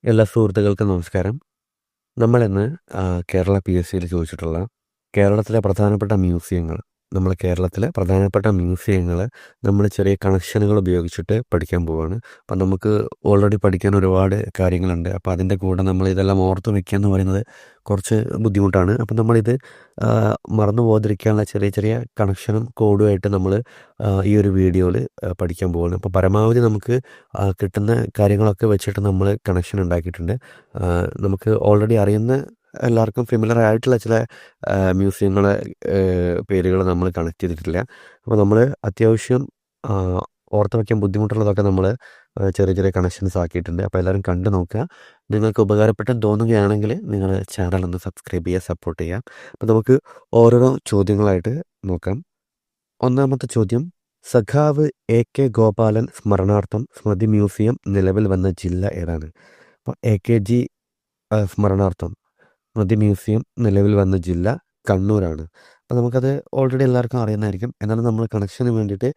എല്ലാ സുഹൃത്തുക്കൾക്കും നമസ്കാരം. നമ്മളിന്ന് കേരള PSCയിൽ ചോദിച്ചിട്ടുള്ള കേരളത്തിലെ പ്രധാനപ്പെട്ട മ്യൂസിയങ്ങൾ, നമ്മൾ ചെറിയ കണക്ഷനുകൾ ഉപയോഗിച്ചിട്ട് പഠിക്കാൻ പോവാണ്. അപ്പം നമുക്ക് ഓൾറെഡി പഠിക്കാൻ ഒരുപാട് കാര്യങ്ങളുണ്ട്. അപ്പോൾ അതിൻ്റെ കൂടെ നമ്മൾ ഇതെല്ലാം ഓർത്ത് വയ്ക്കുക എന്ന് പറയുന്നത് കുറച്ച് ബുദ്ധിമുട്ടാണ്. അപ്പം നമ്മളിത് മറന്നു പോകാതിരിക്കാനുള്ള ചെറിയ ചെറിയ കണക്ഷനും കോഡുമായിട്ട് നമ്മൾ ഈ ഒരു വീഡിയോയിൽ പഠിക്കാൻ പോവാണ്. അപ്പോൾ പരമാവധി നമുക്ക് കിട്ടുന്ന കാര്യങ്ങളൊക്കെ വെച്ചിട്ട് നമ്മൾ കണക്ഷൻ ഉണ്ടാക്കിയിട്ടുണ്ട്. നമുക്ക് ഓൾറെഡി അറിയുന്ന എല്ലാവർക്കും ഫെമിലർ ആയിട്ടുള്ള ചില മ്യൂസിയങ്ങളെ പേരുകൾ നമ്മൾ കണക്ട് ചെയ്തിട്ടില്ല. അപ്പോൾ നമ്മൾ അത്യാവശ്യം ഓർത്ത് വയ്ക്കാൻ ബുദ്ധിമുട്ടുള്ളതൊക്കെ നമ്മൾ ചെറിയ ചെറിയ കണക്ഷൻസ് ആക്കിയിട്ടുണ്ട്. അപ്പോൾ എല്ലാവരും കണ്ടു നോക്കുക. നിങ്ങൾക്ക് ഉപകാരപ്പെട്ടെന്ന് തോന്നുകയാണെങ്കിൽ നിങ്ങൾ ചാനൽ ഒന്ന് സബ്സ്ക്രൈബ് ചെയ്യുക, സപ്പോർട്ട് ചെയ്യുക. അപ്പോൾ നമുക്ക് ഓരോരോ ചോദ്യങ്ങളായിട്ട് നോക്കാം. ഒന്നാമത്തെ ചോദ്യം, സഖാവ് AK ഗോപാലൻ സ്മരണാർത്ഥം സ്മൃതി മ്യൂസിയം നിലവിൽ വന്ന ജില്ല ഏതാണ്? അപ്പോൾ AKG സ്മരണാർത്ഥം സ്മൃതി മ്യൂസിയം നിലവിൽ വന്ന ജില്ല കണ്ണൂരാണ്. അപ്പോൾ നമുക്കത് ഓൾറെഡി എല്ലാവർക്കും അറിയുന്നതായിരിക്കും. എന്നാലും നമ്മൾ കണക്ഷന് വേണ്ടിയിട്ട്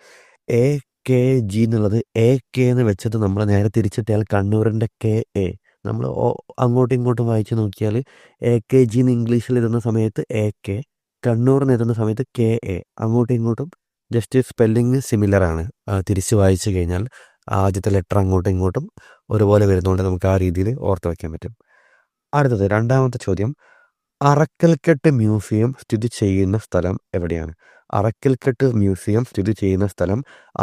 AKG എന്നുള്ളത് AK എന്ന് വെച്ചത് നമ്മൾ നേരെ തിരിച്ചിട്ടാൽ കണ്ണൂരിൻ്റെ KA. നമ്മൾ അങ്ങോട്ടും ഇങ്ങോട്ടും വായിച്ച് നോക്കിയാൽ AKG എന്ന് ഇംഗ്ലീഷിൽ എഴുതുന്ന സമയത്ത് AK, കണ്ണൂരിന് എഴുതുന്ന സമയത്ത് KA. അങ്ങോട്ടും ഇങ്ങോട്ടും ജസ്റ്റ് സ്പെല്ലിങ് സിമിലറാണ്. തിരിച്ച് വായിച്ചു കഴിഞ്ഞാൽ ആദ്യത്തെ ലെറ്റർ അങ്ങോട്ടും ഇങ്ങോട്ടും ഒരുപോലെ വരുന്നതുകൊണ്ട് നമുക്ക് ആ രീതിയിൽ ഓർത്ത് വയ്ക്കാൻ പറ്റും. അടുത്തത് രണ്ടാമത്തെ ചോദ്യം, അറക്കൽക്കെട്ട് മ്യൂസിയം സ്ഥിതി ചെയ്യുന്ന സ്ഥലം എവിടെയാണ്? അറക്കൽക്കെട്ട് മ്യൂസിയം സ്ഥിതി ചെയ്യുന്ന സ്ഥലം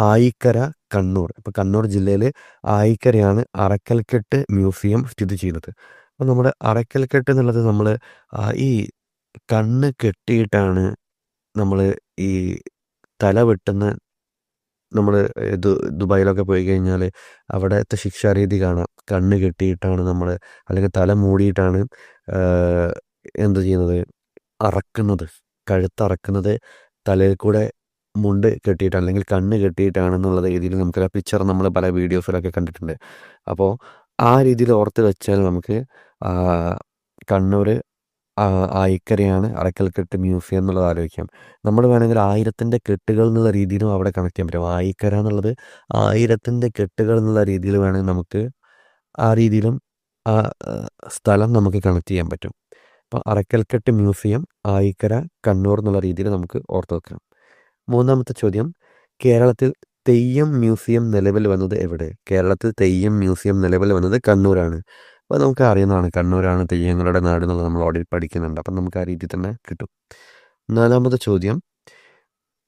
ആയിക്കര, കണ്ണൂർ. ഇപ്പോൾ കണ്ണൂർ ജില്ലയിൽ ആയിക്കരയാണ് അറക്കൽക്കെട്ട് മ്യൂസിയം സ്ഥിതി ചെയ്യുന്നത്. അപ്പോൾ നമ്മുടെ അറക്കൽക്കെട്ട് എന്നുള്ളത് നമ്മൾ ഈ കണ്ണ് കെട്ടിയിട്ടാണ് നമ്മൾ ഈ തല വെട്ടുന്ന, നമ്മൾ ദുബായിലൊക്കെ പോയി കഴിഞ്ഞാൽ അവിടുത്തെ ശിക്ഷാരീതി കാണാം. കണ്ണ് കെട്ടിയിട്ടാണ് നമ്മൾ, അല്ലെങ്കിൽ തല മൂടിയിട്ടാണ് എന്ത് ചെയ്യുന്നത്, അറക്കുന്നത്. കഴുത്തറക്കുന്നത് തലയിൽ കൂടെ മുണ്ട് കെട്ടിയിട്ട് അല്ലെങ്കിൽ കണ്ണ് കെട്ടിയിട്ടാണെന്നുള്ള രീതിയിൽ നമുക്ക് ആ പിക്ചർ നമ്മൾ പല വീഡിയോസിലൊക്കെ കണ്ടിട്ടുണ്ട്. അപ്പോൾ ആ രീതിയിൽ ഓർത്ത് വെച്ചാൽ നമുക്ക് കണ്ണൂർ ആയിക്കരയാണ് അറക്കൽക്കെട്ട് മ്യൂസിയം എന്നുള്ളത് ആലോചിക്കാം. നമ്മൾ വേണമെങ്കിൽ 1000 കെട്ടുകൾ എന്നുള്ള രീതിയിലും അവിടെ കണക്ട് ചെയ്യാൻ പറ്റും. ആയിക്കര എന്നുള്ളത് 1000 കെട്ടുകൾ എന്നുള്ള രീതിയിൽ വേണമെങ്കിൽ നമുക്ക് ആ രീതിയിലും ആ സ്ഥലം നമുക്ക് കണക്ട് ചെയ്യാൻ പറ്റും. അപ്പോൾ അറക്കൽക്കെട്ട് മ്യൂസിയം ആയിക്കര, കണ്ണൂർ എന്നുള്ള രീതിയിൽ നമുക്ക് ഓർത്ത് വെക്കാം. മൂന്നാമത്തെ ചോദ്യം, കേരളത്തിൽ തെയ്യം മ്യൂസിയം നിലവിൽ വന്നത് എവിടെ? കേരളത്തിൽ തെയ്യം മ്യൂസിയം നിലവിൽ വന്നത് കണ്ണൂരാണ്. അപ്പോൾ നമുക്ക് അറിയുന്നതാണ് കണ്ണൂരാണ് തെയ്യങ്ങളുടെ നാട് എന്നുള്ളത് നമ്മൾ ഓൾറെഡി പഠിക്കുന്നുണ്ട്. അപ്പം നമുക്ക് ആ രീതിയിൽ തന്നെ കിട്ടും. നാലാമത്തെ ചോദ്യം,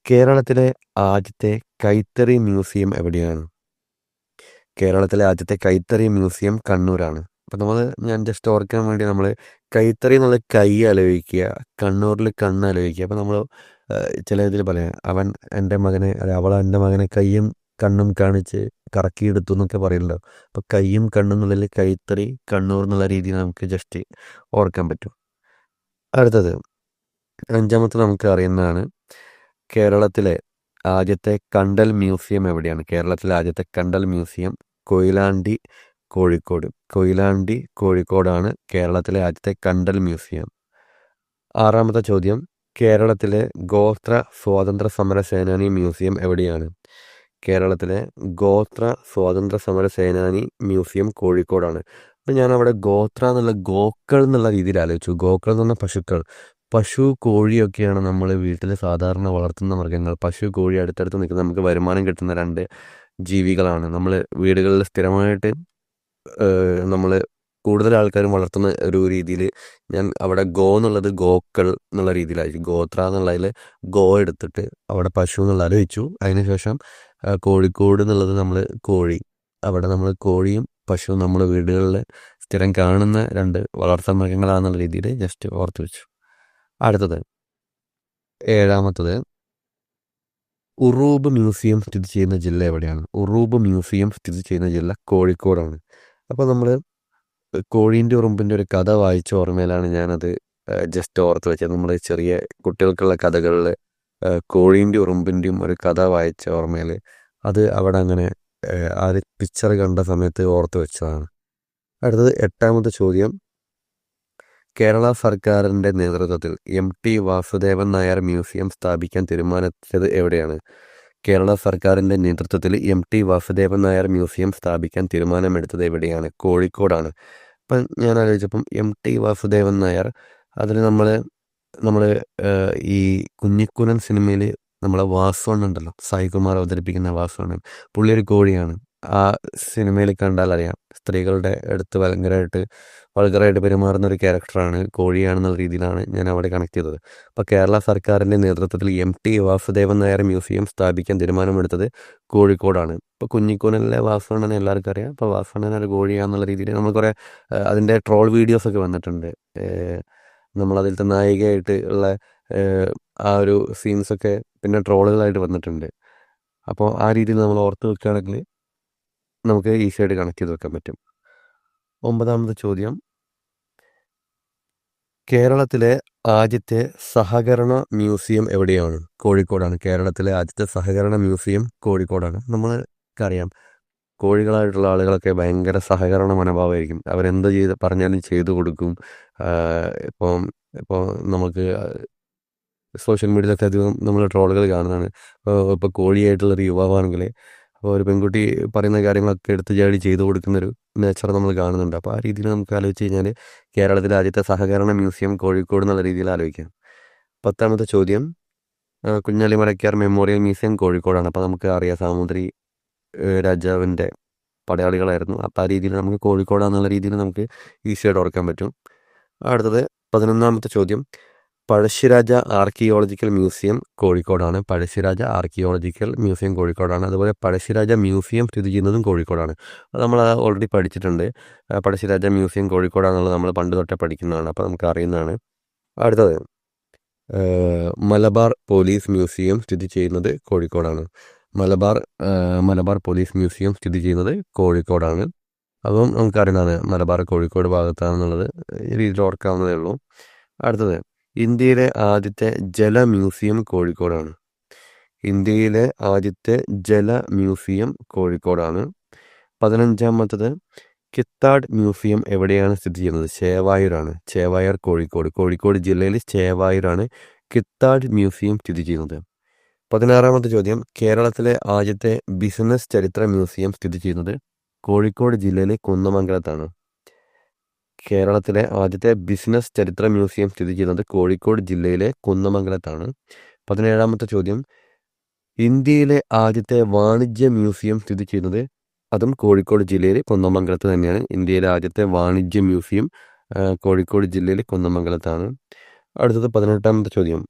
കേരളത്തിലെ ആദ്യത്തെ കൈത്തറി മ്യൂസിയം എവിടെയാണ്? കേരളത്തിലെ ആദ്യത്തെ കൈത്തറി മ്യൂസിയം കണ്ണൂരാണ്. അപ്പോൾ ഞാൻ ജസ്റ്റ് ഓർക്കാൻ വേണ്ടി നമ്മൾ കൈത്തറി എന്നുള്ള കൈ ആലോചിക്കുക, കണ്ണൂരിൽ കണ്ണ് ആലോചിക്കുക. അപ്പോൾ നമ്മൾ ചില ഇതിൽ പറയാം, അവൻ എൻ്റെ മകനെ, അവൾ എൻ്റെ മകനെ കയ്യും കണ്ണും കാണിച്ച് കറക്കിയെടുത്തു എന്നൊക്കെ പറയുന്നുണ്ടോ. അപ്പോൾ കയ്യും കണ്ണും എന്നുള്ളതിൽ കൈത്തറി കണ്ണൂർ എന്നുള്ള രീതിയിൽ നമുക്ക് ജസ്റ്റ് ഓർക്കാൻ പറ്റും. അടുത്തത് അഞ്ചാമത്തെ നമുക്ക് അറിയുന്നതാണ്, കേരളത്തിലെ ആദ്യത്തെ കണ്ടൽ മ്യൂസിയം എവിടെയാണ്? കേരളത്തിലെ ആദ്യത്തെ കണ്ടൽ മ്യൂസിയം കൊയിലാണ്ടി, കോഴിക്കോട്. കൊയിലാണ്ടി, കോഴിക്കോടാണ് കേരളത്തിലെ ആദ്യത്തെ കണ്ടൽ മ്യൂസിയം. ആറാമത്തെ ചോദ്യം, കേരളത്തിലെ ഗോത്ര സ്വാതന്ത്ര്യ സമര സേനാനി മ്യൂസിയം എവിടെയാണ്? കേരളത്തിലെ ഗോത്ര സ്വാതന്ത്ര്യ സമര സേനാനി മ്യൂസിയം കോഴിക്കോടാണ്. അപ്പം ഞാൻ അവിടെ ഗോത്ര എന്നുള്ള ഗോക്കൾ എന്നുള്ള രീതിയിൽ ആലോചിച്ചു. ഗോക്കൾ എന്ന് പറഞ്ഞാൽ പശുക്കൾ. പശു, കോഴിയൊക്കെയാണ് നമ്മൾ വീട്ടിൽ സാധാരണ വളർത്തുന്ന മൃഗങ്ങൾ. പശു, കോഴി അടുത്തടുത്ത് നിൽക്കുന്ന നമുക്ക് വരുമാനം കിട്ടുന്ന രണ്ട് ജീവികളാണ്. നമ്മൾ വീടുകളിൽ സ്ഥിരമായിട്ട് നമ്മൾ കൂടുതൽ ആൾക്കാരും വളർത്തുന്ന ഒരു രീതിയിൽ ഞാൻ അവിടെ ഗോ എന്നുള്ളത് ഗോക്കൾ എന്നുള്ള രീതിയിലായിരിക്കും. ഗോത്ര എന്നുള്ളതിൽ ഗോ എടുത്തിട്ട് അവിടെ പശു എന്നുള്ള ആലോചിച്ചു. അതിനുശേഷം കോഴിക്കോട് എന്നുള്ളത് നമ്മൾ കോഴി. അവിടെ നമ്മൾ കോഴിയും പശുവും നമ്മൾ വീടുകളിൽ സ്ഥിരം കാണുന്ന രണ്ട് വളർത്താൻ മൃഗങ്ങളാണെന്നുള്ള രീതിയിൽ ജസ്റ്റ് ഓർത്ത് വെച്ചു. അടുത്തത് ഏഴാമത്തത്, ഉറൂബ് മ്യൂസിയം സ്ഥിതി ചെയ്യുന്ന ജില്ല എവിടെയാണ്? ഉറൂബ് മ്യൂസിയം സ്ഥിതി ചെയ്യുന്ന ജില്ല കോഴിക്കോടാണ്. അപ്പോൾ നമ്മൾ കോഴീൻ്റെ ഉറുമ്പിൻ്റെ ഒരു കഥ വായിച്ച ഓർമ്മയിലാണ് ഞാനത് ജസ്റ്റ് ഓർത്ത് വെച്ചത്. നമ്മൾ ചെറിയ കുട്ടികൾക്കുള്ള കഥകളിൽ കോഴീൻ്റെ ഉറുമ്പിൻ്റെയും ഒരു കഥ വായിച്ച ഓർമ്മയിൽ അത് അവിടെ അങ്ങനെ ആ ഒരു പിക്ചർ കണ്ട സമയത്ത് ഓർത്ത് വെച്ചതാണ്. അടുത്തത് എട്ടാമത്തെ ചോദ്യം, കേരള സർക്കാരിൻ്റെ നേതൃത്വത്തിൽ MT വാസുദേവൻ നായർ മ്യൂസിയം സ്ഥാപിക്കാൻ തീരുമാനിച്ചത് എവിടെയാണ്? കേരള സർക്കാരിൻ്റെ നേതൃത്വത്തിൽ എം.ടി. വാസുദേവൻ നായർ മ്യൂസിയം സ്ഥാപിക്കാൻ തീരുമാനമെടുത്തത് എവിടെയാണ്? കോഴിക്കോടാണ്. അപ്പം ഞാൻ ആലോചിച്ചപ്പം എം.ടി. വാസുദേവൻ നായർ അതിൽ നമ്മൾ ഈ കുഞ്ഞിക്കുരൻ സിനിമയിൽ നമ്മളെ വാസുണ്ണൻ ഉണ്ടല്ലോ, സായികുമാർ അവതരിപ്പിക്കുന്ന വാസുണ്ണൻ, പുള്ളി ഒരു കോഴിയാണ്. ആ സിനിമയിൽ കണ്ടാൽ അറിയാം, സ്ത്രീകളുടെ അടുത്ത് വൾഗറായിട്ട് പെരുമാറുന്ന ഒരു ക്യാരക്ടറാണ്, കോഴിയാണെന്നുള്ള രീതിയിലാണ് ഞാൻ അവിടെ കണക്ട് ചെയ്തത്. അപ്പോൾ കേരള സർക്കാരിൻ്റെ നേതൃത്വത്തിൽ എം.ടി. വാസുദേവൻ നായർ മ്യൂസിയം സ്ഥാപിക്കാൻ തീരുമാനമെടുത്തത് കോഴിക്കോടാണ്. ഇപ്പോൾ കുഞ്ഞിക്കുരനിലെ വാസുണ്ണനെ എല്ലാവർക്കും അറിയാം. അപ്പോൾ വാസുണ്ണൻ ഒരു കോഴിയാണെന്നുള്ള രീതിയിൽ നമ്മൾ കുറേ അതിൻ്റെ ട്രോൾ വീഡിയോസൊക്കെ വന്നിട്ടുണ്ട്. നമ്മളതിലത്തെ നായികയായിട്ട് ഉള്ള ആ ഒരു സീൻസൊക്കെ പിന്നെ ട്രോളുകളായിട്ട് വന്നിട്ടുണ്ട്. അപ്പോൾ ആ രീതിയിൽ നമ്മൾ ഓർത്ത് വെക്കുകയാണെങ്കിൽ നമുക്ക് ഈസിയായിട്ട് കണക്ട് ചെയ്ത് വെക്കാൻ പറ്റും. 9ാമത്തെ ചോദ്യം, കേരളത്തിലെ ആദ്യത്തെ സഹകരണ മ്യൂസിയം എവിടെയാണ്? കോഴിക്കോടാണ്. കേരളത്തിലെ ആദ്യത്തെ സഹകരണ മ്യൂസിയം കോഴിക്കോടാണ്. നമ്മൾക്കറിയാം, കോഴികളായിട്ടുള്ള ആളുകളൊക്കെ ഭയങ്കര സഹകരണ മനോഭാവമായിരിക്കും. അവരെന്ത് പറഞ്ഞാലും ചെയ്തു കൊടുക്കും. ഇപ്പം ഇപ്പോൾ നമുക്ക് സോഷ്യൽ മീഡിയയിലൊക്കെ അധികം നമ്മൾ ട്രോളുകൾ കാണുന്നതാണ്. ഇപ്പോൾ കോഴിയായിട്ടുള്ളൊരു യുവാവാണെങ്കിൽ അപ്പോൾ ഒരു പെൺകുട്ടി പറയുന്ന കാര്യങ്ങളൊക്കെ എടുത്ത് ചാടി ചെയ്തു കൊടുക്കുന്നൊരു നേച്ചർ നമ്മൾ കാണുന്നുണ്ട്. അപ്പോൾ ആ രീതിയിൽ നമുക്ക് ആലോചിച്ച് കഴിഞ്ഞാൽ കേരളത്തിലെ ആദ്യത്തെ സഹകരണ മ്യൂസിയം കോഴിക്കോട് എന്നുള്ള രീതിയിൽ ആലോചിക്കാം. 10ാമത്തെ ചോദ്യം, കുഞ്ഞാലി മരക്കാർ മെമ്മോറിയൽ മ്യൂസിയം കോഴിക്കോടാണ്. അപ്പോൾ നമുക്ക് അറിയാം, സാമൂതിരി രാജാവിൻ്റെ പടയാളികളായിരുന്നു. അപ്പോൾ ആ രീതിയിൽ നമുക്ക് കോഴിക്കോടാന്നുള്ള രീതിയിൽ നമുക്ക് ഈസിയായിട്ട് ഓർക്കാൻ പറ്റും. അടുത്തത് 11ാമത്തെ ചോദ്യം, പഴശ്ശിരാജ ആർക്കിയോളജിക്കൽ മ്യൂസിയം കോഴിക്കോടാണ്. പഴശ്ശിരാജ ആർക്കിയോളജിക്കൽ മ്യൂസിയം കോഴിക്കോടാണ്. അതുപോലെ പഴശ്ശിരാജ മ്യൂസിയം സ്ഥിതി ചെയ്യുന്നതും കോഴിക്കോടാണ്. അത് നമ്മൾ ഓൾറെഡി പഠിച്ചിട്ടുണ്ട്. പഴശ്ശിരാജ മ്യൂസിയം കോഴിക്കോടാണെന്നുള്ളത് നമ്മൾ പണ്ട് തൊട്ടേ പഠിക്കുന്നതാണ്, അപ്പോൾ നമുക്ക് അറിയുന്നതാണ്. അടുത്തത്, മലബാർ പോലീസ് മ്യൂസിയം സ്ഥിതി ചെയ്യുന്നത് കോഴിക്കോടാണ്. മലബാർ പോലീസ് മ്യൂസിയം സ്ഥിതി ചെയ്യുന്നത് കോഴിക്കോടാണ്. അപ്പം നമുക്കറിയുന്നതാണ് മലബാർ കോഴിക്കോട് ഭാഗത്താണെന്നുള്ളത് ഈ രീതിയിൽ ഓർക്കാവുന്നതേ ഉള്ളൂ. അടുത്തത്, ഇന്ത്യയിലെ ആദ്യത്തെ ജല മ്യൂസിയം കോഴിക്കോടാണ്. ഇന്ത്യയിലെ ആദ്യത്തെ ജല മ്യൂസിയം കോഴിക്കോടാണ്. 15ാമത്തത്, കിത്താഡ് മ്യൂസിയം എവിടെയാണ് സ്ഥിതി ചെയ്യുന്നത്? ചേവായൂരാണ്. ചേവായൂർ കോഴിക്കോട് ജില്ലയിൽ ചേവായൂരാണ് കിത്താഡ് മ്യൂസിയം സ്ഥിതി ചെയ്യുന്നത്. 16ാമത്തെ ചോദ്യം, കേരളത്തിലെ ആദ്യത്തെ ബിസിനസ് ചരിത്ര മ്യൂസിയം സ്ഥിതി ചെയ്യുന്നത് കോഴിക്കോട് ജില്ലയിലെ കുന്നമംഗലത്താണ്. കേരളത്തിലെ ആദ്യത്തെ ബിസിനസ് ചരിത്ര മ്യൂസിയം സ്ഥിതി ചെയ്യുന്നത് കോഴിക്കോട് ജില്ലയിലെ കുന്നമംഗലത്താണ്. 17ാമത്തെ ചോദ്യം, ഇന്ത്യയിലെ ആദ്യത്തെ വാണിജ്യ മ്യൂസിയം സ്ഥിതി ചെയ്യുന്നത് അതും കോഴിക്കോട് ജില്ലയിൽ കുന്നമംഗലത്ത് തന്നെയാണ്. ഇന്ത്യയിലെ ആദ്യത്തെ വാണിജ്യ മ്യൂസിയം കോഴിക്കോട് ജില്ലയിൽ കുന്നമംഗലത്താണ്. അടുത്തത് 18ാമത്തെ ചോദ്യം,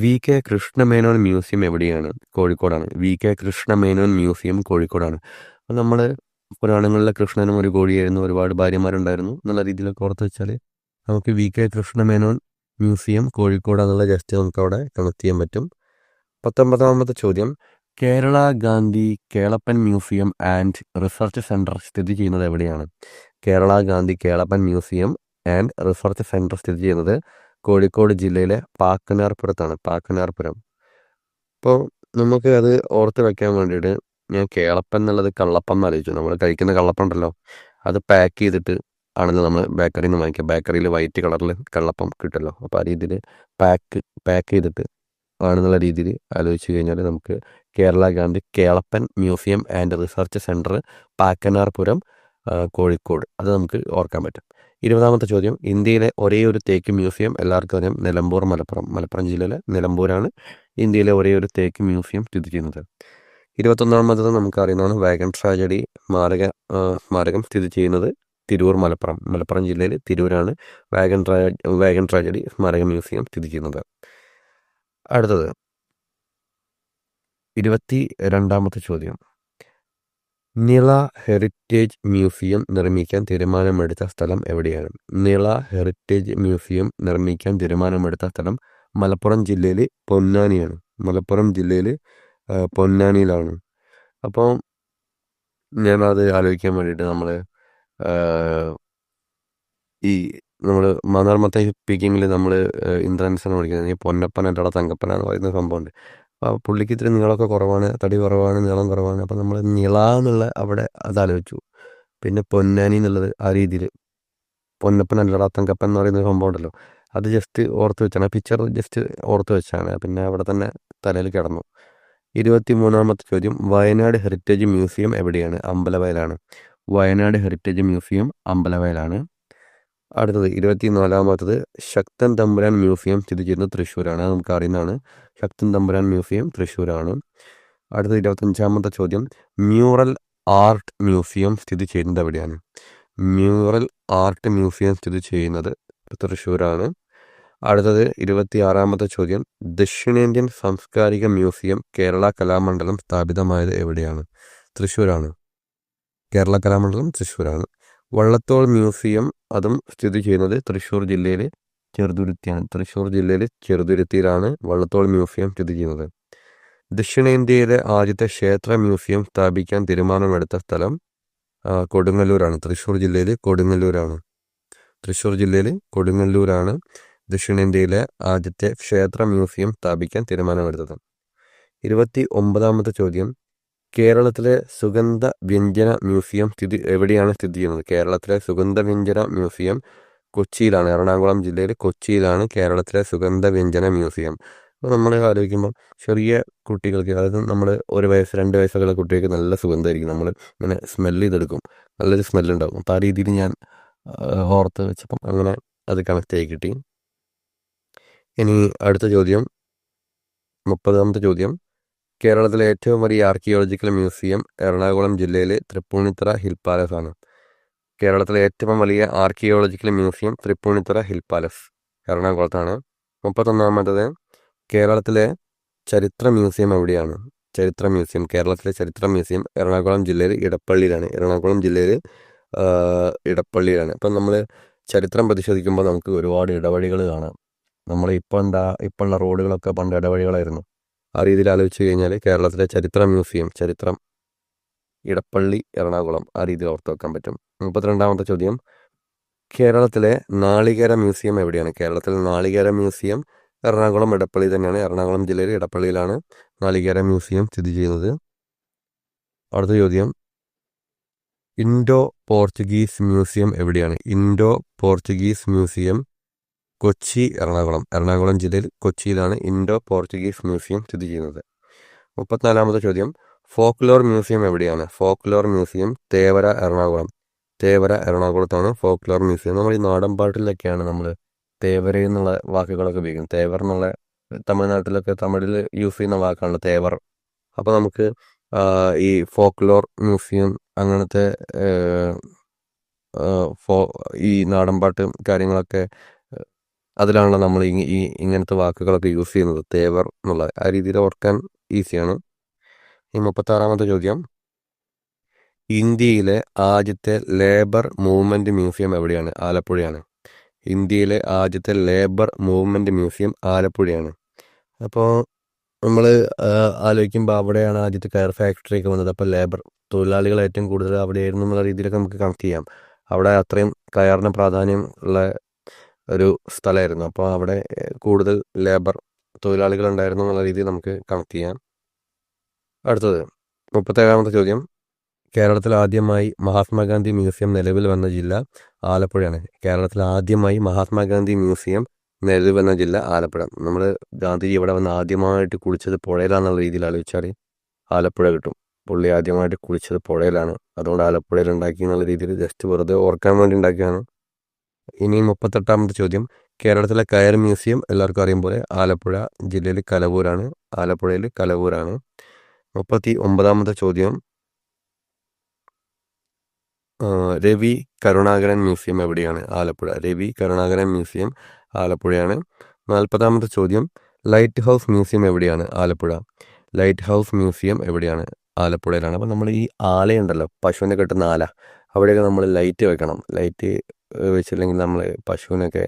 വി.കെ. കൃഷ്ണമേനോൻ മ്യൂസിയം എവിടെയാണ്? കോഴിക്കോടാണ്. വി.കെ. കൃഷ്ണമേനോൻ മ്യൂസിയം കോഴിക്കോടാണ്. അപ്പോൾ നമ്മൾ പുരാണങ്ങളിലെ കൃഷ്ണനും ഒരു കോഴിയായിരുന്നു, ഒരുപാട് ഭാര്യമാരുണ്ടായിരുന്നു എന്നുള്ള രീതിയിലൊക്കെ ഓർത്ത് വെച്ചാൽ നമുക്ക് വി.കെ. കൃഷ്ണമേനോൻ മ്യൂസിയം കോഴിക്കോടാന്നുള്ള ജസ്റ്റ് നമുക്ക് അവിടെ കണക്ട് ചെയ്യാൻ പറ്റും. 19ാമത്തെ ചോദ്യം, Kerala Gandhi Kelappan museum and research centre സ്ഥിതി ചെയ്യുന്നത് എവിടെയാണ്? Kerala Gandhi Kelappan museum and research centre സ്ഥിതി ചെയ്യുന്നത് കോഴിക്കോട് ജില്ലയിലെ പാക്കനാർപുരത്താണ്. പാക്കനാർപുരം. അപ്പോൾ നമുക്ക് അത് ഓർത്ത് വെക്കാൻ വേണ്ടിയിട്ട് ഞാൻ കേളപ്പൻ എന്നുള്ളത് കള്ളപ്പം എന്ന് ആലോചിച്ചു. നമ്മൾ കഴിക്കുന്ന കള്ളപ്പം ഉണ്ടല്ലോ, അത് പാക്ക് ചെയ്തിട്ട് ആണല്ലോ നമ്മൾ ബേക്കറിയിൽ നിന്ന് വാങ്ങിക്കുക. ബേക്കറിയിൽ വൈറ്റ് കളറിൽ കള്ളപ്പം കിട്ടുമല്ലോ. അപ്പോൾ ആ രീതിയിൽ പാക്ക് ചെയ്തിട്ട് ആണെന്നുള്ള രീതിയിൽ ആലോചിച്ച് കഴിഞ്ഞാൽ നമുക്ക് Kerala Gandhi Kelappan museum and research centre Pakkanarpuram Kozhikode, അത് നമുക്ക് ഓർക്കാൻ പറ്റും. 20ാമത്തെ ചോദ്യം, ഇന്ത്യയിലെ ഒരേ ഒരു തേക്ക് മ്യൂസിയം എല്ലാവർക്കും അറിയാം, നിലമ്പൂർ മലപ്പുറം ജില്ലയിലെ നിലമ്പൂരാണ് ഇന്ത്യയിലെ ഒരേ ഒരു തേക്ക് മ്യൂസിയം സ്ഥിതി ചെയ്യുന്നത്. 21ാമത്തത് നമുക്കറിയുന്നതാണ് വാഗൺ ട്രാജഡി സ്മാരകം സ്ഥിതി ചെയ്യുന്നത് തിരൂർ മലപ്പുറം ജില്ലയിൽ തിരൂരാണ് വാഗൺ ട്രാജഡി സ്മാരക മ്യൂസിയം സ്ഥിതി ചെയ്യുന്നത്. അടുത്തത് 22ാമത്തെ ചോദ്യം, നിള ഹെറിറ്റേജ് മ്യൂസിയം നിർമ്മിക്കാൻ തീരുമാനമെടുത്ത സ്ഥലം എവിടെയാണ്? നിള ഹെറിറ്റേജ് മ്യൂസിയം നിർമ്മിക്കാൻ തീരുമാനമെടുത്ത സ്ഥലം മലപ്പുറം ജില്ലയിൽ പൊന്നാനിയാണ്. മലപ്പുറം ജില്ലയിൽ പൊന്നാനിയിലാണ്. അപ്പോൾ ഞാനത് ആലോചിക്കാൻ വേണ്ടിയിട്ട് നമ്മൾ മന്നാർമത്തെ സ്പീക്കിങ്ങിൽ നമ്മൾ ഇന്ദ്രൻസാണ് പഠിക്കുന്നത്. ഈ പൊന്നപ്പൻ അല്ലട തങ്കപ്പന എന്ന് പറയുന്ന സംഭവമുണ്ട്. അപ്പോൾ പുള്ളിക്ക് ഇത്തിരി നീളമൊക്കെ കുറവാണ്, തടി കുറവാണ്, നീളം കുറവാണ്. അപ്പോൾ നമ്മൾ നിള എന്നുള്ള അവിടെ അതാലോചിച്ചു. പിന്നെ പൊന്നാനി എന്നുള്ളത് ആ രീതിയിൽ പൊന്നപ്പൻ അല്ലട തങ്കപ്പൻ എന്ന് പറയുന്ന സംഭവം ഉണ്ടല്ലോ, അത് ജസ്റ്റ് ഓർത്ത് വെച്ചാണ്. പിക്ചർ ജസ്റ്റ് ഓർത്ത് വെച്ചാണ്. പിന്നെ അവിടെ തന്നെ തലയിൽ കിടന്നു. 23-ാമത്തെ ചോദ്യം, വയനാട് ഹെറിറ്റേജ് മ്യൂസിയം എവിടെയാണ്? അമ്പലവയലാണ്. വയനാട് ഹെറിറ്റേജ് മ്യൂസിയം അമ്പലവയലാണ്. അടുത്തത് 24-ാമത്തത്, ശക്തൻ തമ്പുരാൻ മ്യൂസിയം സ്ഥിതി ചെയ്യുന്നത് തൃശ്ശൂരാണ്. അത് നമുക്ക് അറിയുന്നതാണ്. ശക്തൻ തമ്പുരാൻ മ്യൂസിയം തൃശ്ശൂരാണ്. അടുത്തത് 25-ാമത്തെ ചോദ്യം, മ്യൂറൽ ആർട്ട് മ്യൂസിയം സ്ഥിതി ചെയ്യുന്നത് എവിടെയാണ്? മ്യൂറൽ ആർട്ട് മ്യൂസിയം സ്ഥിതി ചെയ്യുന്നത് തൃശ്ശൂരാണ്. അടുത്തത് 26-ാമത്തെ ചോദ്യം, ദക്ഷിണേന്ത്യൻ സാംസ്കാരിക മ്യൂസിയം കേരള കലാമണ്ഡലം സ്ഥാപിതമായത് എവിടെയാണ്? തൃശ്ശൂരാണ്. കേരള കലാമണ്ഡലം തൃശ്ശൂരാണ്. വള്ളത്തോൾ മ്യൂസിയം അതും സ്ഥിതി ചെയ്യുന്നത് തൃശ്ശൂർ ജില്ലയിൽ ചെറുതുരുത്തിയാണ്. തൃശ്ശൂർ ജില്ലയിൽ ചെറുതുരുത്തിയിലാണ് വള്ളത്തോൾ മ്യൂസിയം സ്ഥിതി ചെയ്യുന്നത്. ദക്ഷിണേന്ത്യയിലെ ആദ്യത്തെ ക്ഷേത്ര മ്യൂസിയം സ്ഥാപിക്കാൻ തീരുമാനമെടുത്ത സ്ഥലം കൊടുങ്ങല്ലൂരാണ്. തൃശ്ശൂർ ജില്ലയിൽ കൊടുങ്ങല്ലൂരാണ്. തൃശ്ശൂർ ജില്ലയിൽ കൊടുങ്ങല്ലൂരാണ് ദക്ഷിണേന്ത്യയിലെ ആദ്യത്തെ ക്ഷേത്ര മ്യൂസിയം സ്ഥാപിക്കാൻ തീരുമാനമെടുത്തത്. 29-ാമത്തെ ചോദ്യം, കേരളത്തിലെ സുഗന്ധ വ്യഞ്ജന മ്യൂസിയം എവിടെയാണ് സ്ഥിതി ചെയ്യുന്നത്? കേരളത്തിലെ സുഗന്ധ വ്യഞ്ജന മ്യൂസിയം കൊച്ചിയിലാണ്. എറണാകുളം ജില്ലയിൽ കൊച്ചിയിലാണ് കേരളത്തിലെ സുഗന്ധ വ്യഞ്ജന മ്യൂസിയം. അപ്പോൾ നമ്മൾ ആലോചിക്കുമ്പോൾ ചെറിയ കുട്ടികൾക്ക്, അതായത് നമ്മൾ 1 വയസ്സ് 2 വയസ്സൊക്കെയുള്ള കുട്ടികൾക്ക് നല്ല സുഗന്ധമായിരിക്കും. നമ്മൾ ഇങ്ങനെ സ്മെല്ല് ചെയ്തെടുക്കും, നല്ലൊരു സ്മെല്ലുണ്ടാകും. അപ്പോൾ ആ രീതിയിൽ ഞാൻ ഓർത്ത് വെച്ചപ്പം അങ്ങനെ അത് കണക്റ്റ് ആയി കിട്ടി. ഇനി അടുത്ത ചോദ്യം, 30-ാമത്തെ ചോദ്യം, കേരളത്തിലെ ഏറ്റവും വലിയ ആർക്കിയോളജിക്കൽ മ്യൂസിയം എറണാകുളം ജില്ലയിലെ തൃപ്പൂണിത്തുറ ഹിൽ പാലസ് ആണ്. കേരളത്തിലെ ഏറ്റവും വലിയ archaeological museum Tripunithura hill palace എറണാകുളത്താണ്. 31-ാമത്തത്, കേരളത്തിലെ ചരിത്ര മ്യൂസിയം എവിടെയാണ്? ചരിത്ര മ്യൂസിയം, കേരളത്തിലെ ചരിത്ര മ്യൂസിയം എറണാകുളം ജില്ലയിൽ ഇടപ്പള്ളിയിലാണ്. എറണാകുളം ജില്ലയിൽ ഇടപ്പള്ളിയിലാണ്. അപ്പം നമ്മൾ ചരിത്രം പരിശോധിക്കുമ്പോൾ നമുക്ക് ഒരുപാട് ഇടവഴികൾ കാണാം. നമ്മൾ ഇപ്പോൾ ഉള്ള റോഡുകളൊക്കെ പണ്ട് ഇടവഴികളായിരുന്നു. ആ രീതിയിൽ ആലോചിച്ച് കഴിഞ്ഞാൽ കേരളത്തിലെ ചരിത്ര മ്യൂസിയം, ചരിത്രം, ഇടപ്പള്ളി, എറണാകുളം, ആ രീതിയിൽ ഓർത്ത് വെക്കാൻ പറ്റും. 32-ാമത്തെ ചോദ്യം, കേരളത്തിലെ നാളികേര മ്യൂസിയം എവിടെയാണ്? കേരളത്തിലെ നാളികേര മ്യൂസിയം എറണാകുളം ഇടപ്പള്ളി തന്നെയാണ്. എറണാകുളം ജില്ലയിൽ ഇടപ്പള്ളിയിലാണ് നാളികേര മ്യൂസിയം സ്ഥിതി ചെയ്യുന്നത്. അടുത്ത ചോദ്യം, ഇൻഡോ പോർച്ചുഗീസ് മ്യൂസിയം എവിടെയാണ്? Indo Portuguese museum Kochi, Ernakulam ജില്ലയിൽ കൊച്ചിയിലാണ് ഇൻഡോ പോർച്ചുഗീസ് മ്യൂസിയം സ്ഥിതി ചെയ്യുന്നത്. 34-ാമത്തെ ചോദ്യം, ഫോക്ലോർ മ്യൂസിയം എവിടെയാണ്? ഫോക്ലോർ മ്യൂസിയം തേവര, എറണാകുളത്താണ് ഫോക്ലോർ മ്യൂസിയം. നമ്മൾ ഈ നാടൻ പാട്ടിലൊക്കെയാണ് നമ്മൾ തേവര എന്നുള്ള വാക്കുകളൊക്കെ ഉപയോഗിക്കുന്നത്. തേവർ എന്നുള്ള തമിഴ്നാട്ടിലൊക്കെ തമിഴിൽ യൂസ് ചെയ്യുന്ന വാക്കാണല്ലോ തേവർ. അപ്പോൾ നമുക്ക് ഈ ഫോക്ലോർ മ്യൂസിയം അങ്ങനത്തെ ഈ നാടൻപാട്ട് കാര്യങ്ങളൊക്കെ അതിലാണല്ലോ നമ്മൾ ഇങ്ങനത്തെ വാക്കുകളൊക്കെ യൂസ് ചെയ്യുന്നത്. തേവർ എന്നുള്ള ആ രീതിയിൽ ഓർക്കാൻ ഈസിയാണ്. ഈ 36-ാമത്തെ ചോദ്യം, ഇന്ത്യയിലെ ആദ്യത്തെ ലേബർ മൂവ്മെൻറ്റ് മ്യൂസിയം എവിടെയാണ്? ആലപ്പുഴയാണ്. ഇന്ത്യയിലെ ആദ്യത്തെ ലേബർ മൂവ്മെൻറ്റ് മ്യൂസിയം ആലപ്പുഴയാണ്. അപ്പോൾ നമ്മൾ ആലോചിക്കുമ്പോൾ അവിടെയാണ് ആദ്യത്തെ കയർ ഫാക്ടറിയൊക്കെ വന്നത്. അപ്പോൾ ലേബർ തൊഴിലാളികൾ ഏറ്റവും കൂടുതൽ അവിടെയായിരുന്നു എന്നുള്ള രീതിയിലൊക്കെ നമുക്ക് കണക്ട് ചെയ്യാം. അവിടെ അത്രയും കയറിന് പ്രാധാന്യം ഉള്ള ഒരു സ്ഥലമായിരുന്നു. അപ്പോൾ അവിടെ കൂടുതൽ ലേബർ തൊഴിലാളികൾ ഉണ്ടായിരുന്നു എന്നുള്ള രീതിയിൽ നമുക്ക് കണക്ട് ചെയ്യാം. അടുത്തത് 37-ാമത്തെ ചോദ്യം, കേരളത്തിൽ ആദ്യമായി മഹാത്മാഗാന്ധി മ്യൂസിയം നിലവിൽ വന്ന ജില്ല ആലപ്പുഴയാണ്. കേരളത്തിൽ ആദ്യമായി മഹാത്മാഗാന്ധി മ്യൂസിയം നിലവിൽ വന്ന ജില്ല ആലപ്പുഴ. നമ്മൾ ഗാന്ധിജി ഇവിടെ വന്ന് ആദ്യമായിട്ട് കുളിച്ചത് പുഴയിലാണെന്നുള്ള രീതിയിൽ ആലോചിച്ചാൽ ആലപ്പുഴ കിട്ടും. പുള്ളി ആദ്യമായിട്ട് കുളിച്ചത് പുഴയിലാണ്, അതുകൊണ്ട് ആലപ്പുഴയിൽ ഉണ്ടാക്കി എന്നുള്ള രീതിയിൽ ജസ്റ്റ് വെറുതെ ഓർക്കാൻ വേണ്ടി ഉണ്ടാക്കിയാണ്. ഇനി 38-ാമത്തെ ചോദ്യം, കേരളത്തിലെ കയർ മ്യൂസിയം എല്ലാവർക്കും അറിയും പോലെ ആലപ്പുഴ ജില്ലയിൽ കലവൂരാണ്. ആലപ്പുഴയിൽ കലവൂരാണ്. 39-ാമത്തെ ചോദ്യം, രവി കരുണാകരൻ മ്യൂസിയം എവിടെയാണ്? ആലപ്പുഴ. രവി കരുണാകരൻ മ്യൂസിയം ആലപ്പുഴയാണ്. 40-ാമത്തെ ചോദ്യം, ലൈറ്റ് ഹൗസ് മ്യൂസിയം എവിടെയാണ്? ആലപ്പുഴ. ലൈറ്റ് ഹൗസ് മ്യൂസിയം എവിടെയാണ്? ആലപ്പുഴയിലാണ്. അപ്പം നമ്മൾ ഈ ആലയുണ്ടല്ലോ, പശുവിനെ കെട്ടുന്ന ആല, അവിടെയൊക്കെ നമ്മൾ ലൈറ്റ് വെക്കണം. ലൈറ്റ് വെച്ചില്ലെങ്കിൽ നമ്മൾ പശുവിനൊക്കെ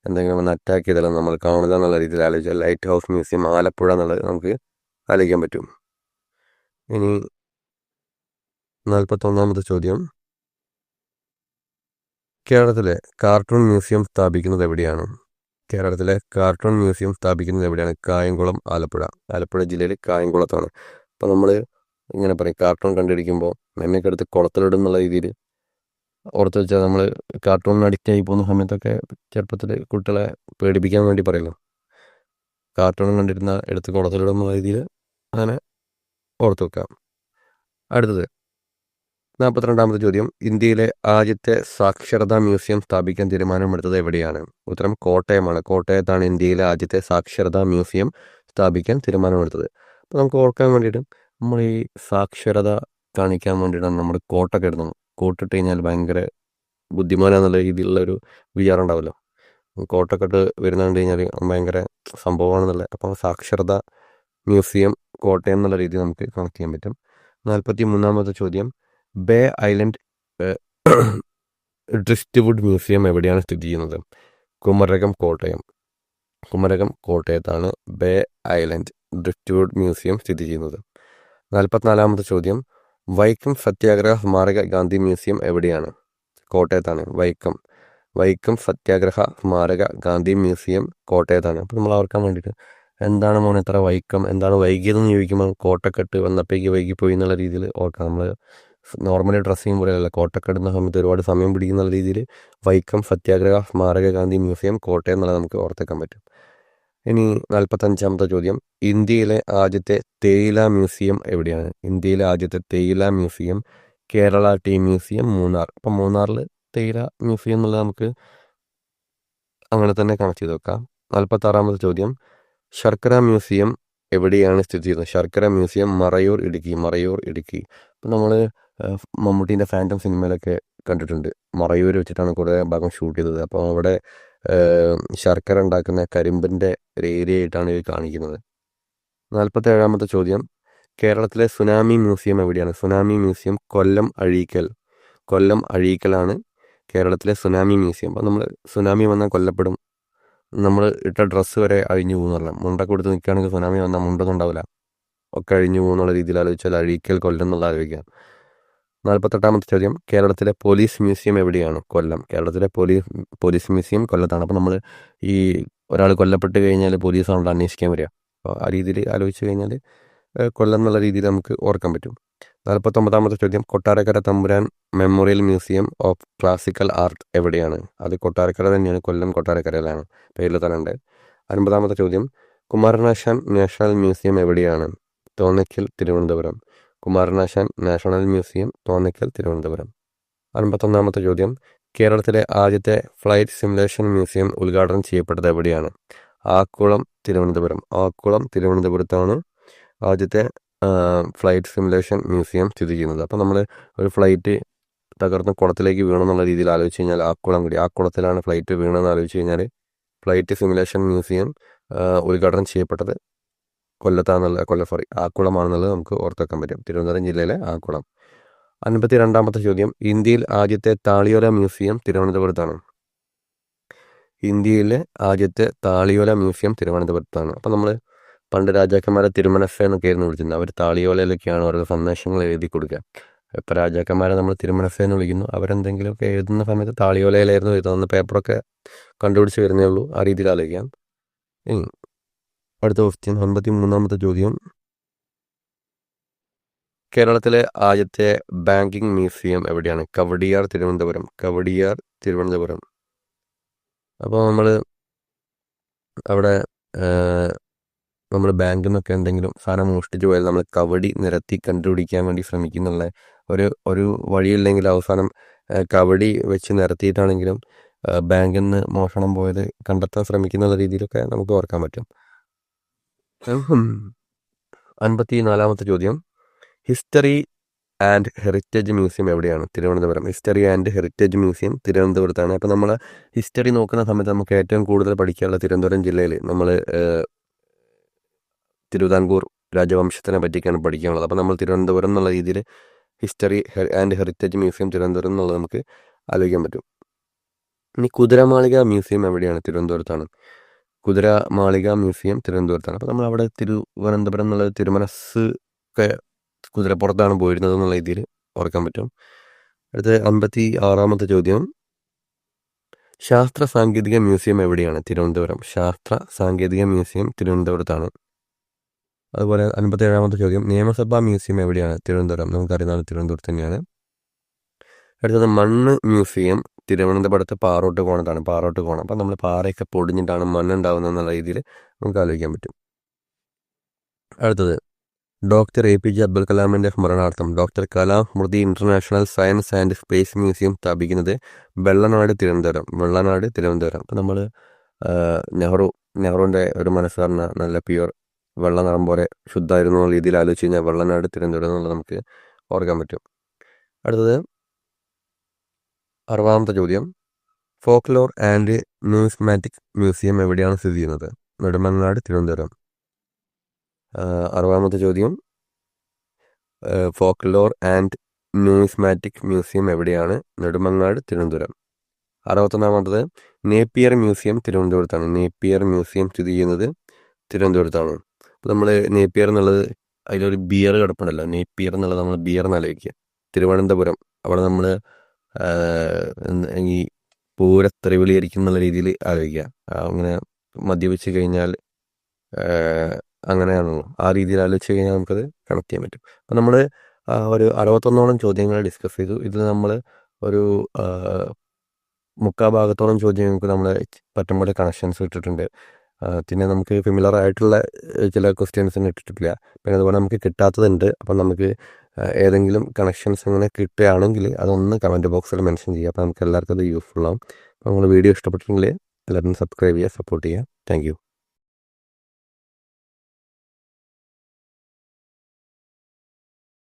എന്തെങ്കിലും വന്ന് അറ്റാക്ക് ചെയ്താലും നമ്മൾ കാണില്ല എന്നുള്ള രീതിയിൽ ആലോചിച്ചാൽ ലൈറ്റ് ഹൗസ് മ്യൂസിയം ആലപ്പുഴ എന്നുള്ളത് നമുക്ക് ആലോചിക്കാൻ പറ്റും. ഇനി 41-ാമത്തെ ചോദ്യം, കേരളത്തിലെ കാർട്ടൂൺ മ്യൂസിയം സ്ഥാപിക്കുന്നത് എവിടെയാണ്? കേരളത്തിലെ കാർട്ടൂൺ മ്യൂസിയം സ്ഥാപിക്കുന്നത് എവിടെയാണ്? കായംകുളം, ആലപ്പുഴ. ആലപ്പുഴ ജില്ലയിൽ കായംകുളത്താണ്. അപ്പോൾ നമ്മൾ ഇങ്ങനെ പറയും, കാർട്ടൂൺ കണ്ടിരിക്കുമ്പോൾ എന്നെയൊക്കെ എടുത്ത് കുളത്തിലിടും എന്നുള്ള രീതിയിൽ ഓർത്ത് വെച്ചാൽ നമ്മൾ കാർട്ടൂണിന് അഡിക്റ്റ് ആയി പോകുന്ന സമയത്തൊക്കെ ചെറുപ്പത്തിൽ കുട്ടികളെ പേടിപ്പിക്കാൻ വേണ്ടി പറയുമല്ലോ, കാർട്ടൂൺ കണ്ടിരുന്ന എടുത്ത് കുളത്തിലിടും എന്നുള്ള രീതിയിൽ അങ്ങനെ ഓർത്ത് വെക്കാം. അടുത്തത് 42ാമത്തെ ചോദ്യം, ഇന്ത്യയിലെ ആദ്യത്തെ സാക്ഷരതാ മ്യൂസിയം സ്ഥാപിക്കാൻ തീരുമാനമെടുത്തത് എവിടെയാണ്? ഉത്തരം കോട്ടയമാണ്. കോട്ടയത്താണ് ഇന്ത്യയിലെ ആദ്യത്തെ സാക്ഷരതാ മ്യൂസിയം സ്ഥാപിക്കാൻ തീരുമാനമെടുത്തത്. അപ്പോൾ നമുക്ക് ഓർക്കാൻ വേണ്ടിയിട്ട് നമ്മൾ ഈ സാക്ഷരത കാണിക്കാൻ വേണ്ടിയിട്ടാണ് നമ്മൾ കോട്ടൊക്കെ ഇടുന്നത്. കോട്ടിട്ട് കഴിഞ്ഞാൽ ഭയങ്കര ബുദ്ധിമാനാന്നുള്ള രീതിയിലുള്ളൊരു വിചാരം ഉണ്ടാവുമല്ലോ. കോട്ടൊക്കെ ഇട്ട് വരുന്നത് കണ്ടു കഴിഞ്ഞാൽ ഭയങ്കര സംഭവമാണെന്നുള്ളത്. അപ്പോൾ സാക്ഷരതാ മ്യൂസിയം കോട്ടയം എന്നുള്ള രീതി നമുക്ക് കണക്ട് ചെയ്യാൻ പറ്റും. 43ാമത്തെ ചോദ്യം, ബേ ഐലൻഡ് ഡ്രിഫ്റ്റ്വുഡ് മ്യൂസിയം എവിടെയാണ് സ്ഥിതി ചെയ്യുന്നത്? കുമരകം, കോട്ടയം. കുമരകം കോട്ടയത്താണ് ബേ ഐലൻഡ് ഡ്രിഫ്റ്റ്വുഡ് മ്യൂസിയം സ്ഥിതി ചെയ്യുന്നത്. 44ാമത്തെ ചോദ്യം, വൈക്കം സത്യാഗ്രഹ സ്മാരക ഗാന്ധി മ്യൂസിയം എവിടെയാണ്? കോട്ടയത്താണ്. വൈക്കം സത്യാഗ്രഹ സ്മാരക ഗാന്ധി മ്യൂസിയം കോട്ടയത്താണ്. അപ്പോൾ നമ്മൾ ഓർക്കാൻ വേണ്ടിയിട്ട് എന്താണ് മോനെ ഇത്ര വൈക്കം, എന്താണ് വൈകിയതെന്ന് ചോദിക്കുമ്പോൾ കോട്ടക്കെട്ട് വന്നപ്പോഴേക്ക് വൈകിപ്പോയി എന്നുള്ള രീതിയിൽ ഓർക്കാം. നമ്മൾ നോർമലി ഡ്രസ്സ് ചെയ്യുമ്പോഴല്ല, കോട്ടൊക്കെ ഇടുന്ന സമയത്ത് ഒരുപാട് സമയം പിടിക്കുന്ന രീതിയിൽ വൈക്കം സത്യാഗ്രഹ സ്മാരക ഗാന്ധി മ്യൂസിയം കോട്ടയം എന്നുള്ളത് നമുക്ക് ഓർത്തെക്കാൻ പറ്റും. ഇനി 45ാമത്തെ ചോദ്യം, ഇന്ത്യയിലെ ആദ്യത്തെ തേയില മ്യൂസിയം എവിടെയാണ്? ഇന്ത്യയിലെ ആദ്യത്തെ തേയില museum Kerala tea museum, Munnar. അപ്പം മൂന്നാറിൽ തേയില മ്യൂസിയം എന്നുള്ളത് നമുക്ക് അങ്ങനെ തന്നെ കണക്ട് ചെയ്ത് വെക്കാം. 46ാമത്തെ ചോദ്യം, ശർക്കര മ്യൂസിയം എവിടെയാണ് സ്ഥിതി ചെയ്യുന്നത്? ശർക്കര മ്യൂസിയം മറയൂർ, ഇടുക്കി. അപ്പം നമ്മൾ മമ്മൂട്ടീൻ്റെ ഫാൻറ്റം സിനിമയിലൊക്കെ കണ്ടിട്ടുണ്ട്. മറയൂർ വെച്ചിട്ടാണ് കുറേ ഭാഗം ഷൂട്ട് ചെയ്തത്. അപ്പോൾ അവിടെ ശർക്കര ഉണ്ടാക്കുന്ന കരിമ്പിൻ്റെ ഒരു ഏരിയ ആയിട്ടാണ് ഇത് കാണിക്കുന്നത്. 47ാമത്തെ ചോദ്യം, കേരളത്തിലെ സുനാമി മ്യൂസിയം എവിടെയാണ്? സുനാമി മ്യൂസിയം കൊല്ലം അഴീക്കലാണ് കേരളത്തിലെ സുനാമി മ്യൂസിയം. അപ്പോൾ നമ്മൾ സുനാമി വന്നാൽ കൊല്ലപ്പെടും, നമ്മൾ ഇട്ട ഡ്രസ്സ് വരെ അഴിഞ്ഞു പോകുന്നുള്ള, മുണ്ടൊക്കെ കൊടുത്ത് നിൽക്കുകയാണെങ്കിൽ സുനാമി വന്നാൽ മുണ്ടൊന്നും ഉണ്ടാവില്ല, ഒക്കെ അഴിഞ്ഞു പോകുന്നുള്ള രീതിയിൽ ആലോചിച്ചാൽ അഴീക്കൽ, കൊല്ലം എന്നുള്ള ആലോചിക്കാം. 48ാമത്തെ ചോദ്യം, കേരളത്തിലെ പോലീസ് മ്യൂസിയം എവിടെയാണ്? കൊല്ലം. കേരളത്തിലെ പോലീസ് മ്യൂസിയം കൊല്ലത്താണ്. അപ്പോൾ നമ്മൾ ഈ ഒരാൾ കൊല്ലപ്പെട്ട് കഴിഞ്ഞാൽ പോലീസാണല്ലോ അന്വേഷിക്കാൻ വരിക. അപ്പോൾ ആ രീതിയിൽ ആലോചിച്ച് കഴിഞ്ഞാൽ കൊല്ലം എന്നുള്ള രീതിയിൽ നമുക്ക് ഓർക്കാൻ പറ്റും. 49ാമത്തെ ചോദ്യം, കൊട്ടാരക്കര തമ്പുരാൻ memorial museum of classical art എവിടെയാണ്? അത് കൊട്ടാരക്കര തന്നെയാണ്, കൊല്ലം കൊട്ടാരക്കരയിലാണ്, പേരിൽ തന്നെ ഉണ്ട്. 50ാമത്തെ ചോദ്യം, കുമാരനാശാൻ നാഷണൽ മ്യൂസിയം എവിടെയാണ്? തോന്നയ്ക്കൽ, തിരുവനന്തപുരം. Kumaranasan national museum, Thonnakkal, Thiruvananthapuram. 51ാമത്തെ ചോദ്യം, കേരളത്തിലെ ആദ്യത്തെ ഫ്ലൈറ്റ് സിമുലേഷൻ മ്യൂസിയം ഉദ്ഘാടനം ചെയ്യപ്പെട്ടത് എവിടെയാണ്? ആക്കുളം, തിരുവനന്തപുരത്താണ് ആദ്യത്തെ ഫ്ലൈറ്റ് സിമുലേഷൻ മ്യൂസിയം സ്ഥിതി ചെയ്യുന്നത്. അപ്പോൾ നമ്മൾ ഒരു ഫ്ലൈറ്റ് തകർന്ന് കുളത്തിലേക്ക് വീണെന്നുള്ള രീതിയിൽ ആലോചിച്ച് കഴിഞ്ഞാൽ ആക്കുളത്തിലാണ് ഫ്ലൈറ്റ് വീണെന്ന് ആലോചിച്ച് കഴിഞ്ഞാൽ ഫ്ലൈറ്റ് സിമുലേഷൻ മ്യൂസിയം ഉദ്ഘാടനം ചെയ്യപ്പെട്ടത് ആക്കുളമാണെന്നുള്ളത് നമുക്ക് ഓർത്തെക്കാൻ പറ്റും. തിരുവനന്തപുരം ജില്ലയിലെ ആക്കുളം. 52ാമത്തെ ചോദ്യം, ഇന്ത്യയിൽ ആദ്യത്തെ താളിയോല മ്യൂസിയം തിരുവനന്തപുരത്താണ്. ഇന്ത്യയിലെ ആദ്യത്തെ താളിയോല മ്യൂസിയം തിരുവനന്തപുരത്താണ്. അപ്പം നമ്മൾ പണ്ട് രാജാക്കന്മാരെ തിരുമനസ്സ എന്നൊക്കെ ആയിരുന്നു വിളിച്ചിരുന്നത്. അവർ താളിയോലയിലൊക്കെയാണ് ഓരോ സന്ദേശങ്ങൾ എഴുതി കൊടുക്കുക. ഇപ്പോൾ രാജാക്കന്മാരെ നമ്മൾ തിരുമനസ്സ എന്ന് വിളിക്കുന്നു. അവരെന്തെങ്കിലുമൊക്കെ എഴുതുന്ന സമയത്ത് താളിയോലയിലായിരുന്നു എഴുതുന്നത്. പേപ്പറൊക്കെ കണ്ടുപിടിച്ച് വരുന്നേ ഉള്ളൂ. ആ രീതിയിൽ ആലോചിക്കാം. ഇനി അടുത്ത ക്വസ്റ്റ്യൻ, 53ാമത്തെ ചോദ്യം, കേരളത്തിലെ ആദ്യത്തെ ബാങ്കിങ് മ്യൂസിയം എവിടെയാണ്? കവടിയാർ, തിരുവനന്തപുരം. അപ്പോൾ നമ്മൾ അവിടെ നമ്മൾ ബാങ്കിൽ നിന്നൊക്കെ എന്തെങ്കിലും സാധനം മോഷ്ടിച്ച് പോയാൽ നമ്മൾ കവടി നിരത്തി കണ്ടുപിടിക്കാൻ വേണ്ടി ശ്രമിക്കുന്നുള്ള ഒരു വഴിയില്ലെങ്കിൽ അവസാനം കവടി വെച്ച് നിരത്തിയിട്ടാണെങ്കിലും ബാങ്കിൽ നിന്ന് മോഷണം പോയത് കണ്ടെത്താൻ ശ്രമിക്കുന്ന രീതിയിലൊക്കെ നമുക്ക് ഓർക്കാൻ പറ്റും. 54ാമത്തെ ചോദ്യം, ഹിസ്റ്ററി ആൻഡ് ഹെറിറ്റേജ് മ്യൂസിയം എവിടെയാണ്? Thiruvananthapuram. History and heritage museum തിരുവനന്തപുരത്താണ്. അപ്പോൾ നമ്മൾ ഹിസ്റ്ററി നോക്കുന്ന സമയത്ത് നമുക്ക് ഏറ്റവും കൂടുതൽ പഠിക്കാനുള്ള തിരുവനന്തപുരം ജില്ലയിൽ നമ്മൾ തിരുവിതാംകൂർ രാജവംശത്തിനെ പറ്റിയൊക്കെയാണ് പഠിക്കാനുള്ളത്. അപ്പോൾ നമ്മൾ തിരുവനന്തപുരം എന്നുള്ള രീതിയിൽ history and heritage museum Thiruvananthapuram എന്നുള്ളത് നമുക്ക് ആലോചിക്കാൻ പറ്റും. ഇനി കുതിരമാളിക മ്യൂസിയം എവിടെയാണ്? തിരുവനന്തപുരത്താണ്. കുതിരമാളിക മ്യൂസിയം തിരുവനന്തപുരത്താണ്. അപ്പോൾ നമ്മൾ അവിടെ തിരുവനന്തപുരം എന്നുള്ളത് തിരുമനസ് ഒക്കെ കുതിരപ്പുറത്താണ് പോയിരുന്നത് എന്നുള്ള രീതിയിൽ ഓർക്കാൻ പറ്റും. അടുത്ത 56ാമത്തെ ചോദ്യം, ശാസ്ത്ര സാങ്കേതിക മ്യൂസിയം എവിടെയാണ്? തിരുവനന്തപുരം. ശാസ്ത്ര സാങ്കേതിക മ്യൂസിയം തിരുവനന്തപുരത്താണ്. അതുപോലെ 57ാമത്തെ ചോദ്യം, നിയമസഭാ മ്യൂസിയം എവിടെയാണ്? തിരുവനന്തപുരം. നമുക്കറിയുന്നതാണ്, തിരുവനന്തപുരത്ത് തന്നെയാണ്. അടുത്തത് മണ്ണ് മ്യൂസിയം തിരുവനന്തപുരത്ത് പാറോട്ടുകോണം. അപ്പം നമ്മൾ പാറയൊക്കെ പൊടിഞ്ഞിട്ടാണ് മണ്ണുണ്ടാവുന്നത് എന്നുള്ള രീതിയിൽ നമുക്ക് ആലോചിക്കാൻ പറ്റും. അടുത്തത് ഡോക്ടർ APJ അബ്ദുൽ കലാമിൻ്റെ സ്മരണാർത്ഥം doctor Kalam Smriti international science and space museum സ്ഥാപിക്കുന്നത് വെള്ളനാട് തിരുവനന്തപുരം. അപ്പം നമ്മൾ നെഹ്റുവിൻ്റെ ഒരു മനസ്സ് പറഞ്ഞ നല്ല പ്യുവർ വെള്ള നിറം പോലെ ശുദ്ധമായിരുന്നു എന്നുള്ള രീതിയിൽ ആലോചിച്ച് കഴിഞ്ഞാൽ വെള്ളനാട് തിരുവനന്തപുരം എന്നുള്ളത് നമുക്ക് ഓർക്കാൻ പറ്റും. അടുത്തത് 60ാമത്തെ ചോദ്യം, ഫോക്ലോർ ആൻഡ് ന്യൂസ്മാറ്റിക് മ്യൂസിയം എവിടെയാണ് സ്ഥിതി ചെയ്യുന്നത്? നെടുമങ്ങാട്, തിരുവനന്തപുരം. 60ാമത്തെ ചോദ്യം, ഫോക്ലോർ ആൻഡ് ന്യൂസ്മാറ്റിക് മ്യൂസിയം എവിടെയാണ്? നെടുമങ്ങാട്, തിരുവനന്തപുരം. 61ാമത്തത്, നേപ്പിയർ മ്യൂസിയം തിരുവനന്തപുരത്താണ്. നേപ്പിയർ മ്യൂസിയം സ്ഥിതി ചെയ്യുന്നത് തിരുവനന്തപുരത്താണ്. അപ്പോൾ നമ്മൾ നേപ്പിയർ എന്നുള്ളത് അതിലൊരു ബിയർ കിടപ്പുണ്ടല്ലോ, നേപ്പിയർ എന്നുള്ളത് നമ്മൾ ബിയർ എന്നാലോചിക്കുക. തിരുവനന്തപുരം അവിടെ നമ്മൾ ഈ പൂരത്തെറിവിളിയായിരിക്കും എന്നുള്ള രീതിയിൽ ആലോചിക്കുക. അങ്ങനെ മദ്യപിച്ച് കഴിഞ്ഞാൽ അങ്ങനെയാണല്ലോ, ആ രീതിയിൽ ആലോചിച്ച് കഴിഞ്ഞാൽ നമുക്കത് കണക്ട് ചെയ്യാൻ പറ്റും. അപ്പം നമ്മൾ ഒരു 61ഓളം ചോദ്യങ്ങൾ ഡിസ്കസ് ചെയ്തു. ഇതിൽ നമ്മൾ ഒരു 3/4 ഭാഗത്തോളം ചോദ്യങ്ങൾക്ക് നമ്മൾ പറ്റുമ്പോൾ കണക്ഷൻസ് ഇട്ടിട്ടുണ്ട്. പിന്നെ നമുക്ക് ഫെമിലർ ആയിട്ടുള്ള ചില ക്വസ്റ്റ്യൻസിന് ഇട്ടിട്ടില്ല. പിന്നെ അതുപോലെ നമുക്ക് കിട്ടാത്തതുണ്ട്. അപ്പം നമുക്ക് ഏതെങ്കിലും കണക്ഷൻസ് അങ്ങനെ കിട്ടുകയാണെങ്കിൽ അതൊന്ന് കമൻറ്റ് ബോക്സിൽ മെൻഷൻ ചെയ്യുക. അപ്പോൾ നമുക്ക് എല്ലാവർക്കും അത് യൂസ്ഫുൾ ആവും. അപ്പോൾ നമ്മൾ വീഡിയോ ഇഷ്ടപ്പെട്ടിട്ടുണ്ടെങ്കിൽ എല്ലാവരും സബ്സ്ക്രൈബ് ചെയ്യുക, സപ്പോർട്ട് ചെയ്യുക. Thank you.